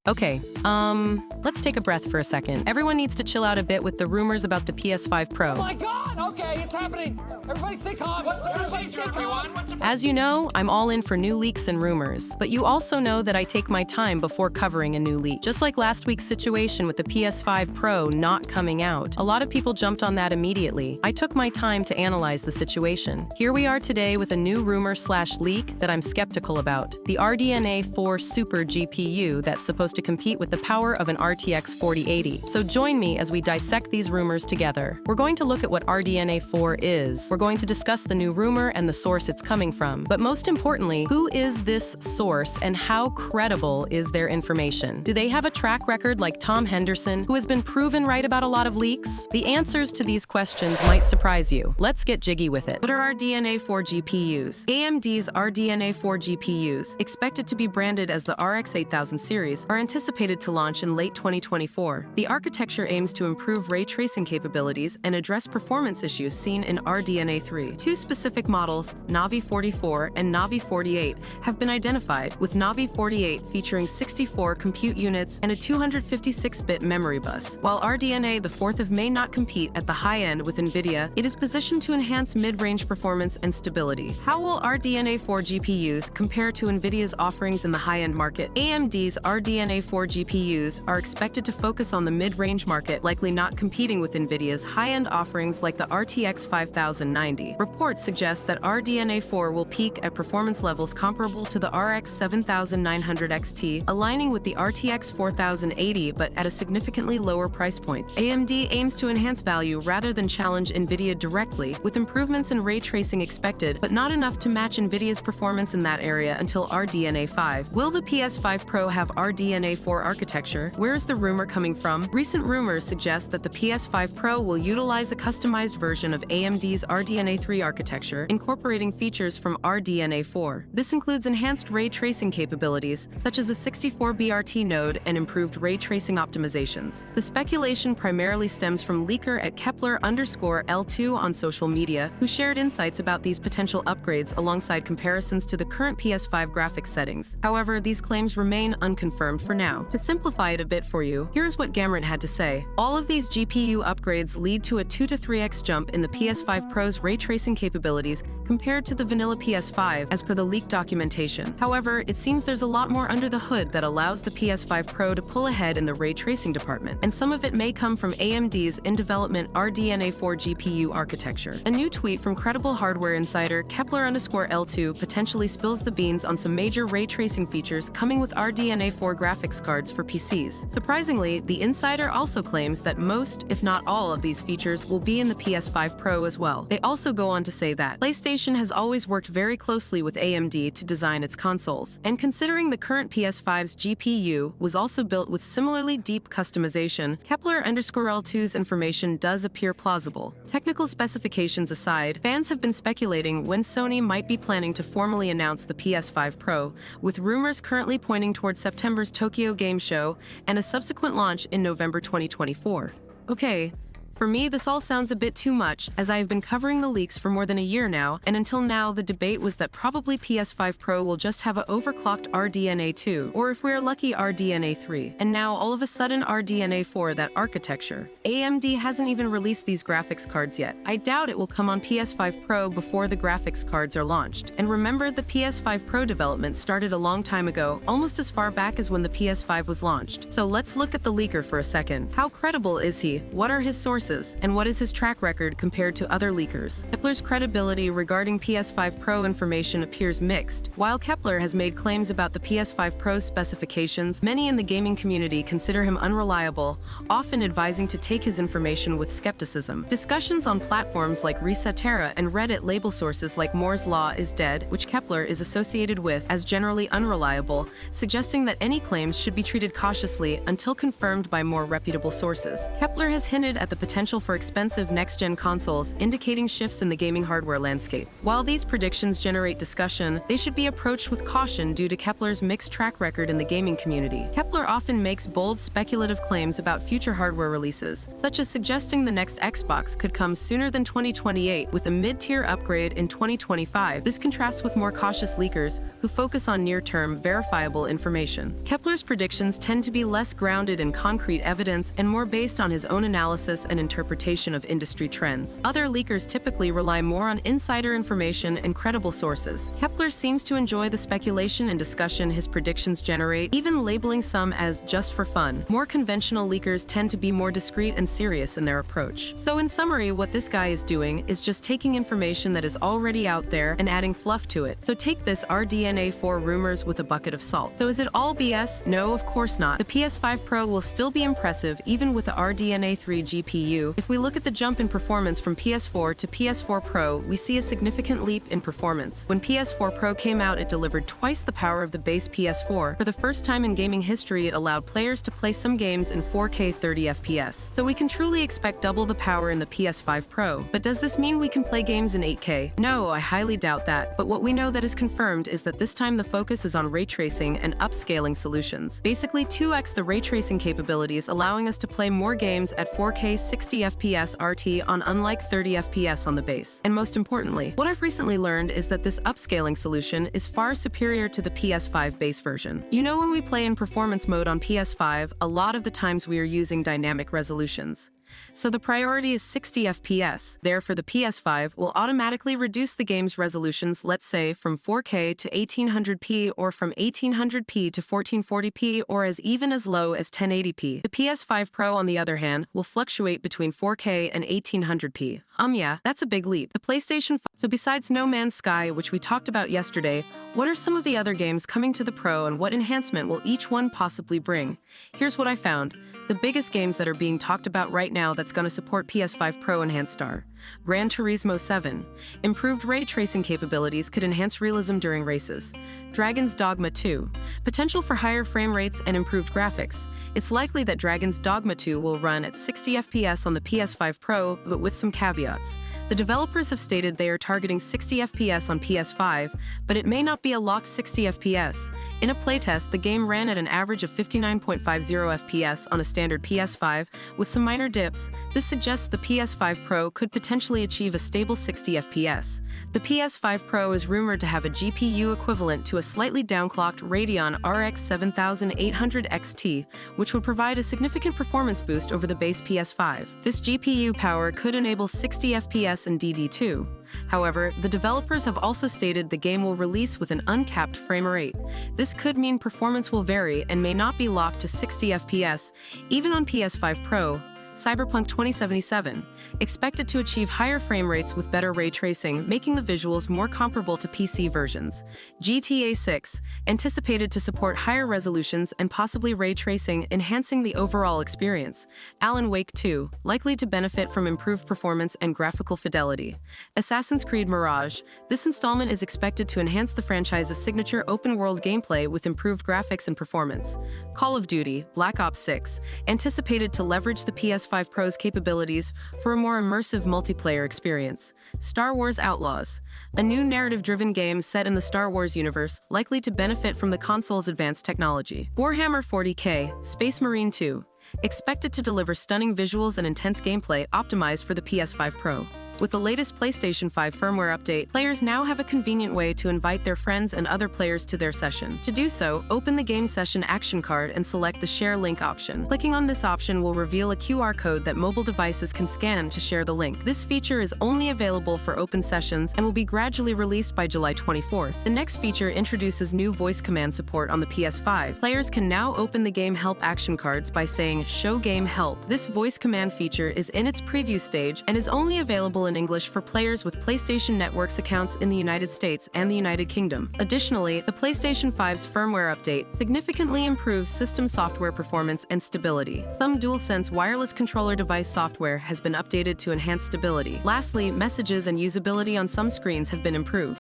Okay, let's take a breath for a second. Everyone needs to chill out a bit with the rumors about the PS5 Pro. Oh my God! Okay, it's happening. Everybody stay calm. Everybody stay calm. As you know, I'm all in for new leaks and rumors, but you also know that I take my time before covering a new leak. Just like last week's situation with the PS5 Pro not coming out. A lot of people jumped on that immediately. I took my time to analyze the situation. Here we are today with a new rumor/leak that I'm skeptical about. The RDNA4 Super GPU that's supposed to compete with the power of an RTX 4080. So join me as we dissect these rumors together. We're going to look at what RDNA4 is. We're going to discuss the new rumor and the source it's coming from. But most importantly, who is this source and how credible is their information? Do they have a track record like Tom Henderson, who has been proven right about a lot of leaks? The answers to these questions might surprise you. Let's get jiggy with it. What are RDNA4 GPUs? AMD's RDNA4 GPUs, expected to be branded as the RX 8000 series, are anticipated to launch in late 2024. The architecture aims to improve ray tracing capabilities and address performance issues seen in RDNA3. Two specific models, Navi 44 and Navi 48, have been identified, with Navi 48 featuring 64 compute units and a 256-bit memory bus. While RDNA the 4th of May not compete at the high end with NVIDIA, it is positioned to enhance mid-range performance and stability. How will RDNA4 GPUs compare to NVIDIA's offerings in the high-end market? AMD's RDNA4 GPUs are expected to focus on the mid-range market, likely not competing with NVIDIA's high-end offerings like the RTX 5090. Reports suggest that RDNA4 will peak at performance levels comparable to the RX 7900 XT, aligning with the RTX 4080 but at a significantly lower price point. AMD aims to enhance value rather than challenge NVIDIA directly, with improvements in ray tracing expected, but not enough to match NVIDIA's performance in that area until RDNA5. Will the PS5 Pro have RDNA4 architecture? Where is the rumor coming from? Recent rumors suggest that the PS5 Pro will utilize a customized version of AMD's RDNA3 architecture, incorporating features from RDNA4. This includes enhanced ray tracing capabilities, such as a 64BRT node and improved ray tracing optimizations. The speculation primarily stems from leaker at Kepler_L2 on social media, who shared insights about these potential upgrades alongside comparisons to the current PS5 graphics settings. However, these claims remain unconfirmed for now. To simplify it a bit for you, here's what Gameranx had to say. All of these GPU upgrades lead to a 2 to 3x jump in the PS5 Pro's ray tracing capabilities compared to the vanilla PS5, as per the leaked documentation. However, it seems there's a lot more under the hood that allows the PS5 Pro to pull ahead in the ray tracing department, and some of it may come from AMD's in-development RDNA4 GPU architecture. A new tweet from credible hardware insider Kepler_L2 potentially spills the beans on some major ray tracing features coming with RDNA4 graphics cards for PCs. Surprisingly, the insider also claims that most, if not all, of these features will be in the PS5 Pro as well. They also go on to say that PlayStation has always worked very closely with AMD to design its consoles, and considering the current PS5's GPU was also built with similarly deep customization, Kepler_L2's information does appear plausible. Technical specifications aside, fans have been speculating when Sony might be planning to formally announce the PS5 Pro, with rumors currently pointing towards September's Tokyo Game Show and a subsequent launch in November 2024. Okay. For me, this all sounds a bit too much, as I have been covering the leaks for more than a year now, and until now the debate was that probably PS5 Pro will just have an overclocked RDNA2, or if we're lucky RDNA3, and now all of a sudden RDNA4, that architecture. AMD hasn't even released these graphics cards yet. I doubt it will come on PS5 Pro before the graphics cards are launched. And remember, the PS5 Pro development started a long time ago, almost as far back as when the PS5 was launched. So let's look at the leaker for a second. How credible is he? What are his sources? And what is his track record compared to other leakers? Kepler's credibility regarding PS5 Pro information appears mixed. While Kepler has made claims about the PS5 Pro's specifications, many in the gaming community consider him unreliable, often advising to take his information with skepticism. Discussions on platforms like Resetera and Reddit label sources like Moore's Law is dead, which Kepler is associated with, as generally unreliable, suggesting that any claims should be treated cautiously until confirmed by more reputable sources. Kepler has hinted at the potential potential for expensive next-gen consoles, indicating shifts in the gaming hardware landscape. While these predictions generate discussion, they should be approached with caution due to Kepler's mixed track record in the gaming community. Kepler often makes bold, speculative claims about future hardware releases, such as suggesting the next Xbox could come sooner than 2028 with a mid-tier upgrade in 2025. This contrasts with more cautious leakers who focus on near-term, verifiable information. Kepler's predictions tend to be less grounded in concrete evidence and more based on his own analysis and interpretation of industry trends. Other leakers typically rely more on insider information and credible sources. Kepler seems to enjoy the speculation and discussion his predictions generate, even labeling some as just for fun. More conventional leakers tend to be more discreet and serious in their approach. So in summary, what this guy is doing is just taking information that is already out there and adding fluff to it. So take this RDNA4 rumors with a bucket of salt. So is it all BS? No, of course not. The PS5 Pro will still be impressive even with the RDNA3 GPU. If we look at the jump in performance from PS4 to PS4 Pro, we see a significant leap in performance. When PS4 Pro came out, it delivered twice the power of the base PS4. For the first time in gaming history, it allowed players to play some games in 4K 30 FPS. So we can truly expect double the power in the PS5 Pro. But does this mean we can play games in 8K? No, I highly doubt that. But what we know that is confirmed is that this time the focus is on ray tracing and upscaling solutions. Basically 2x the ray tracing capabilities, allowing us to play more games at 4K 60 FPS RT on unlike 30 FPS on the base. And most importantly, what I've recently learned is that this upscaling solution is far superior to the PS5 base version. You know, when we play in performance mode on PS5, a lot of the times we are using dynamic resolutions. So the priority is 60 FPS. Therefore, the PS5 will automatically reduce the game's resolutions, let's say from 4K to 1800p or from 1800p to 1440p or even as low as 1080p. The PS5 Pro, on the other hand, will fluctuate between 4K and 1800p. Yeah, that's a big leap. The PlayStation 5. So besides No Man's Sky, which we talked about yesterday, what are some of the other games coming to the Pro and what enhancement will each one possibly bring? Here's what I found. The biggest games that are being talked about right now that's going to support PS5 Pro Enhanced are Gran Turismo 7. Improved ray tracing capabilities could enhance realism during races. Dragon's Dogma 2. Potential for higher frame rates and improved graphics. It's likely that Dragon's Dogma 2 will run at 60 FPS on the PS5 Pro, but with some caveats. The developers have stated they are targeting 60 FPS on PS5, but it may not be a locked 60 FPS. In a playtest, the game ran at an average of 59.50 FPS on a standard PS5, with some minor dips. This suggests the PS5 Pro could potentially achieve a stable 60 FPS. The PS5 Pro is rumored to have a GPU equivalent to a slightly downclocked Radeon RX 7800 XT, which would provide a significant performance boost over the base PS5. This GPU power could enable 60 FPS in DD2. However, the developers have also stated the game will release with an uncapped frame rate. This could mean performance will vary and may not be locked to 60 FPS, even on PS5 Pro. Cyberpunk 2077, expected to achieve higher frame rates with better ray tracing, making the visuals more comparable to PC versions. GTA 6, anticipated to support higher resolutions and possibly ray tracing, enhancing the overall experience. Alan Wake 2, likely to benefit from improved performance and graphical fidelity. Assassin's Creed Mirage, this installment is expected to enhance the franchise's signature open-world gameplay with improved graphics and performance. Call of Duty, Black Ops 6, anticipated to leverage the PS5 Pro's capabilities for a more immersive multiplayer experience. Star Wars Outlaws, a new narrative-driven game set in the Star Wars universe, likely to benefit from the console's advanced technology. Warhammer 40K, Space Marine 2, expected to deliver stunning visuals and intense gameplay optimized for the PS5 Pro. With the latest PlayStation 5 firmware update, players now have a convenient way to invite their friends and other players to their session. To do so, open the Game Session action card and select the Share Link option. Clicking on this option will reveal a QR code that mobile devices can scan to share the link. This feature is only available for open sessions and will be gradually released by July 24th. The next feature introduces new voice command support on the PS5. Players can now open the Game Help action cards by saying Show Game Help. This voice command feature is in its preview stage and is only available in English for players with PlayStation Network's accounts in the United States and the United Kingdom. Additionally, the PlayStation 5's firmware update significantly improves system software performance and stability. Some DualSense wireless controller device software has been updated to enhance stability. Lastly, messages and usability on some screens have been improved.